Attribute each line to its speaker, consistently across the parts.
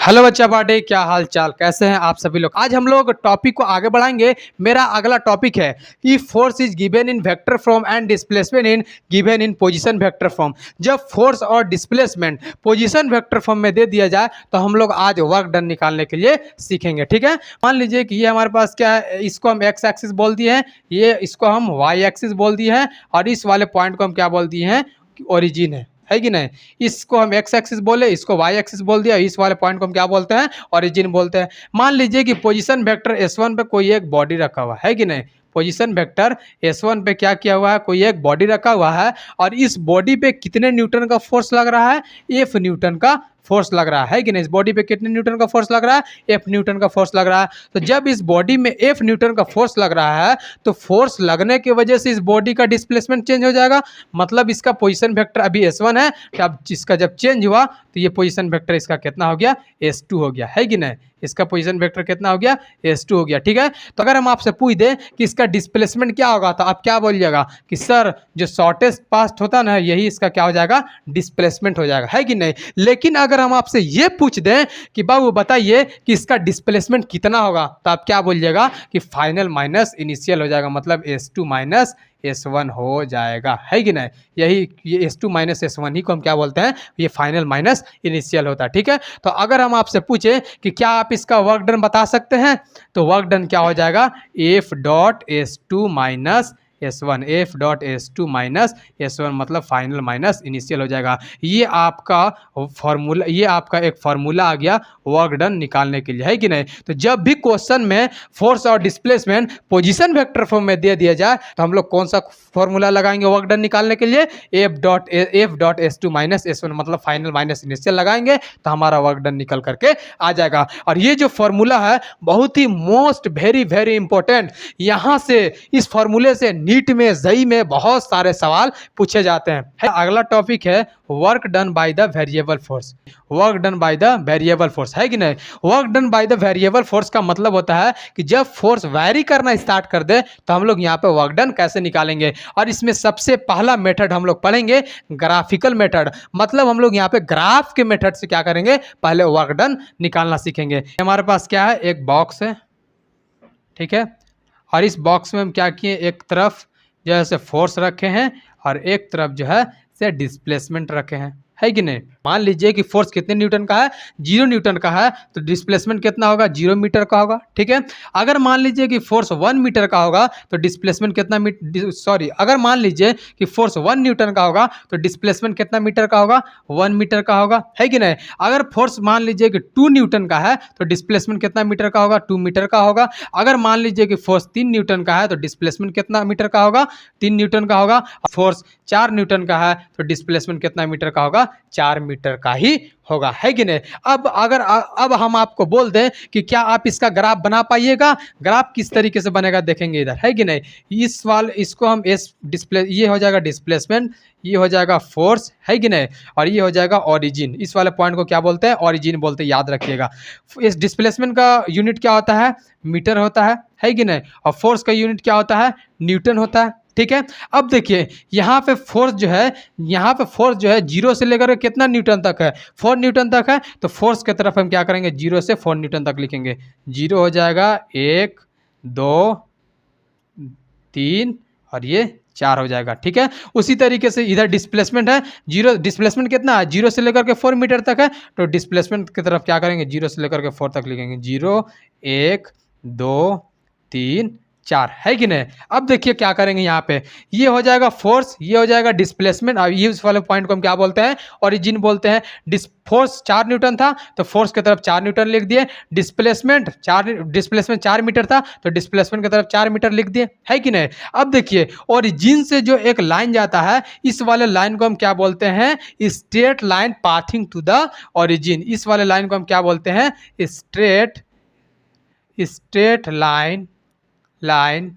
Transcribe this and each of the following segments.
Speaker 1: Hello बच्चा party, क्या हाल चाल, कैसे हैं आप सभी लोग। आज हम लोग टॉपिक को आगे बढ़ाएंगे। मेरा अगला टॉपिक है कि force is given in vector form and displacement in given in position vector form. जब फोर्स और डिस्प्लेसमेंट पोजीशन वेक्टर फॉर्म में दे दिया जाए तो हम लोग आज वर्क डन निकालने के लिए सीखेंगे। ठीक है, मान लीजिए कि ये हमारे पास क्या है, इसको हम एक्स एक्सिस बोल दिए हैं, ये इसको हम वाई एक्सिस बोल दिए हैं और इस वाले पॉइंट को हम क्या बोल दिए हैं, ओरिजिन है कि नहीं। इसको हम एक्स एक्सिस बोले, इसको वाई एक्सिस बोल दिया, इस वाले पॉइंट को हम क्या बोलते हैं, ओरिजिन बोलते हैं। मान लीजिए कि पोजीशन वेक्टर S1 पे कोई एक बॉडी रखा हुआ है कि नहीं। पोजीशन वेक्टर S1 पे क्या किया हुआ है, कोई एक बॉडी रखा हुआ है और इस बॉडी पे कितने न्यूटन का फोर्स लग रहा है, F न्यूटन का फोर्स लग रहा है कि नहीं। इस बॉडी पे कितने न्यूटन का फोर्स लग रहा है, F न्यूटन का फोर्स लग रहा है। तो जब इस बॉडी में F न्यूटन का फोर्स लग रहा है तो फोर्स लगने की वजह से इस बॉडी का डिस्प्लेसमेंट चेंज हो जाएगा। मतलब इसका पोजीशन वेक्टर अभी S1 है, अब इसका जब चेंज हुआ तो ये पोजीशन वेक्टर इसका कितना हो गया, S2 हो गया, है कि नहीं। इसका पोजीशन वेक्टर कितना हो गया, S2 हो गया। ठीक है, तो अगर हम आपसे पूछ दें कि इसका डिस्प्लेसमेंट क्या होगा तो आप क्या बोलिएगा कि सर जो शॉर्टेस्ट पास्ट होता ना यही इसका क्या हो जाएगा, डिस्प्लेसमेंट हो जाएगा, है कि नहीं। लेकिन अगर हम आपसे ये पूछ दें कि बाबू बताइए कि इसका डिस्प्लेसमेंट कितना होगा तो आप क्या बोलिएगा कि फाइनल माइनस इनिशियल हो जाएगा, मतलब S2 माइनस S1 हो जाएगा, है कि नहीं। यही ये S2 माइनस S1 ही को हम क्या बोलते हैं, ये फाइनल माइनस इनिशियल होता है। ठीक है, तो अगर हम आपसे पूछे कि क्या आप इसका वर्क डन बता सकते हैं तो वर्क डन क्या हो जाएगा, F dot S2 minus S1, F dot S2 minus S1 मतलब फाइनल माइनस इनिशियल हो जाएगा। ये आपका फॉर्मूला, ये आपका एक फार्मूला आ गया वर्क डन निकालने के लिए, है कि नहीं। तो जब भी क्वेश्चन में फोर्स और डिस्प्लेसमेंट पोजीशन वेक्टर फॉर्म में दे दिया जाए तो हम लोग कौन सा फॉर्मूला लगाएंगे वर्क डन निकालने के लिए, F dot S2 minus S1 मतलब फाइनल माइनस इनिशियल लगाएंगे तो हमारा वर्क डन निकल करके आ जाएगा। और ये जो फॉर्मूला है बहुत ही मोस्ट वेरी वेरी इंपॉर्टेंट, यहाँ से इस फॉर्मूले से नीट में जेईई में बहुत सारे सवाल पूछे जाते हैं। अगला टॉपिक है work done by the variable force. Work done by the variable force, है कि नहीं। Work done by the variable force का मतलब होता है कि जब फोर्स वैरी करना स्टार्ट कर दे तो हम लोग यहाँ पे वर्क डन कैसे निकालेंगे। और इसमें सबसे पहला मेथड हम लोग पढ़ेंगे ग्राफिकल मेथड, मतलब हम लोग यहाँ पे ग्राफ के मेथड से क्या करेंगे, पहले वर्क डन निकालना सीखेंगे। हमारे पास क्या है, एक बॉक्स है, ठीक है, और इस बॉक्स में हम क्या किए, एक तरफ जो है से फोर्स रखे हैं और एक तरफ जो है से डिस्प्लेसमेंट रखे हैं, है कि नहीं। मान लीजिए कि फोर्स कितने न्यूटन का है, 0 न्यूटन का है, तो डिस्प्लेसमेंट कितना होगा, 0 मीटर का होगा। ठीक है, अगर मान लीजिए कि फोर्स 1 मीटर का होगा तो डिस्प्लेसमेंट कितना अगर मान लीजिए कि फोर्स 1 न्यूटन का होगा तो डिस्प्लेसमेंट कितना मीटर का होगा, 1 मीटर का होगा, है कि नहीं। अगर फोर्स मान लीजिए कि 2 न्यूटन का है तो डिस्प्लेसमेंट कितना मीटर का होगा, 2 मीटर का होगा। अगर मान लीजिए कि फोर्स 3 न्यूटन का है तो डिस्प्लेसमेंट कितना मीटर का होगा, 3 न्यूटन का होगा। फोर्स 4 न्यूटन का है तो डिस्प्लेसमेंट कितना मीटर का होगा, 4 मीटर का ही होगा, है कि नहीं। अब हम आपको बोल दें कि क्या आप इसका ग्राफ बना पाइएगा, ग्राफ किस तरीके से बनेगा देखेंगे इधर, है कि नहीं। इसको हम ये हो जाएगा डिस्प्लेसमेंट, ये हो जाएगा फोर्स, है कि नहीं, और ये हो जाएगा ओरिजिन। इस वाले पॉइंट को क्या बोलते हैं, ओरिजिन बोलते हैं, याद रखिएगा। इस डिस्प्लेसमेंट का यूनिट क्या होता है, मीटर होता है कि नहीं, और फोर्स का यूनिट क्या होता है, न्यूटन होता है। ठीक है, अब देखिए यहाँ पे फोर्स जो है, यहाँ पे फोर्स जो है 0 से लेकर कितना न्यूटन तक है, 4 न्यूटन तक है। तो फोर्स की तरफ हम क्या करेंगे, 0 से 4 न्यूटन तक लिखेंगे। 0 हो जाएगा 1 2 3 और ये 4 हो जाएगा। ठीक है, उसी तरीके से इधर डिस्प्लेसमेंट है 0, डिस्प्लेसमेंट कितना है, 0 से लेकर के 4 मीटर तक है, तो डिस्प्लेसमेंट की तरफ क्या करेंगे, 0 से लेकर के 4 तक लिखेंगे। 0 1 2 3 4, है कि नहीं। अब देखिए क्या करेंगे, यहाँ पे ये हो जाएगा फोर्स, ये हो जाएगा डिस्प्लेसमेंट, और ये उस वाले पॉइंट को हम क्या बोलते हैं, ओरिजिन बोलते हैं। फोर्स 4 न्यूटन था तो फोर्स की तरफ 4 न्यूटन लिख दिए, डिस्प्लेसमेंट 4 मीटर था तो डिस्प्लेसमेंट की तरफ 4 मीटर लिख दिए, है कि नहीं। अब देखिए ओरिजिन से जो एक लाइन जाता है, इस वाले लाइन को हम क्या बोलते हैं, straight line passing to the origin. इस वाले लाइन को हम क्या बोलते हैं, straight line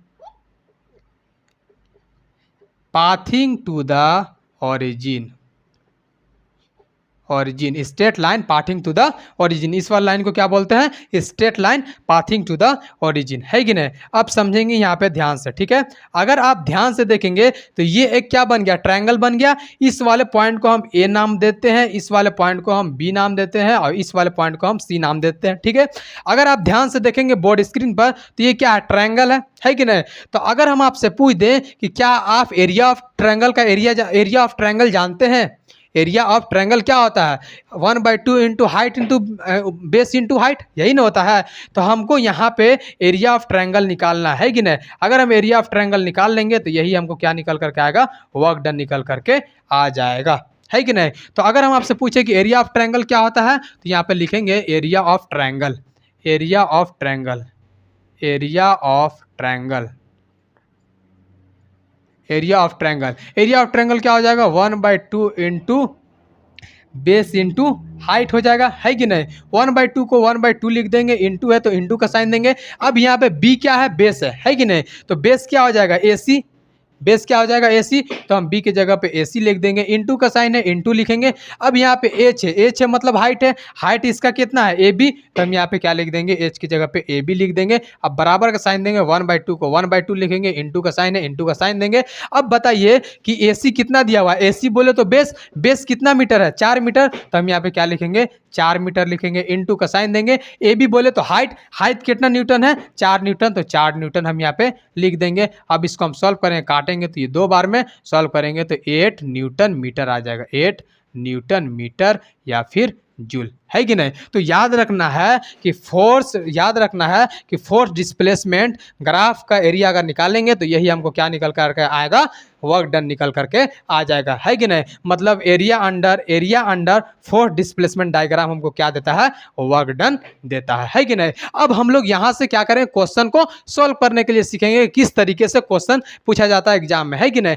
Speaker 1: passing to the origin. Origin, straight line passing to the origin, इस वाली लाइन को क्या बोलते हैं, straight line passing to the origin, है कि नहीं। अब समझेंगे यहाँ पे ध्यान से, ठीक है। अगर आप ध्यान से देखेंगे तो ये एक क्या बन गया, ट्रायंगल बन गया। इस वाले पॉइंट को हम ए नाम देते हैं, इस वाले पॉइंट को हम बी नाम देते हैं और इस वाले पॉइंट को हम सी नाम देते हैं, ठीक है। अगर आप ध्यान से देखेंगे बोर्ड स्क्रीन पर तो ये क्या है, ट्रायंगल है कि नहीं। तो अगर हम आपसे पूछ दें कि क्या आप एरिया ऑफ ट्रायंगल का एरिया ऑफ ट्रायंगल जानते हैं, एरिया ऑफ ट्रायंगल क्या होता है, 1/2 into height into base into height, यही ना होता है। तो हमको यहाँ पे एरिया ऑफ ट्रायंगल निकालना है कि नहीं। अगर हम एरिया ऑफ ट्रायंगल निकाल लेंगे तो यही हमको क्या निकल करके आएगा, वर्क डन निकल करके आ जाएगा, है कि नहीं। तो अगर हम आपसे पूछे कि एरिया ऑफ ट्रायंगल क्या होता है तो यहाँ पे लिखेंगे area of triangle, area of triangle, area of triangle, area of triangle, area of triangle क्या हो जाएगा, 1/2 इंटू बेस इंटू हाइट हो जाएगा, है कि नहीं। 1/2 को 1/2 लिख देंगे, इंटू है तो इंटू का साइन देंगे। अब यहाँ पे बी क्या है, बेस है कि नहीं। तो बेस क्या हो जाएगा, AC, बेस क्या हो जाएगा, AC, तो हम बी की जगह पे AC लिख देंगे, इंटू का साइन है इंटू लिखेंगे। अब यहाँ पे एच है मतलब हाइट है, हाइट इसका कितना है AB, तो हम यहाँ पे क्या लिख देंगे, H की जगह पे AB लिख देंगे। अब बराबर का साइन देंगे, 1/2 को 1/2 लिखेंगे, इंटू का साइन है इंटू का साइन देंगे। अब बताइए कि AC कितना दिया हुआ है, AC बोले तो बेस कितना मीटर है, 4 मीटर, तो हम यहाँ पे क्या लिखेंगे, 4 मीटर लिखेंगे, इंटू का साइन देंगे। AB बोले तो हाइट कितना न्यूटन है, 4 न्यूटन, तो 4 न्यूटन हम यहाँ पे लिख देंगे। अब इसको हम सॉल्व करेंगे, काटेंगे तो ये 2 बार में सॉल्व करेंगे तो 8 न्यूटन मीटर आ जाएगा, 8 न्यूटन मीटर या फिर जूल, है कि नहीं। तो याद रखना है कि फोर्स डिस्प्लेसमेंट ग्राफ का एरिया अगर निकालेंगे तो यही हमको क्या निकल करके आएगा, वर्क डन निकल करके आ जाएगा, है कि नहीं। मतलब area under force displacement diagram हमको क्या देता है, वर्क डन देता है कि नहीं। अब हम लोग यहाँ से क्या करें, क्वेश्चन को सॉल्व करने के लिए सीखेंगे किस तरीके से क्वेश्चन पूछा जाता है एग्जाम में, है कि नहीं।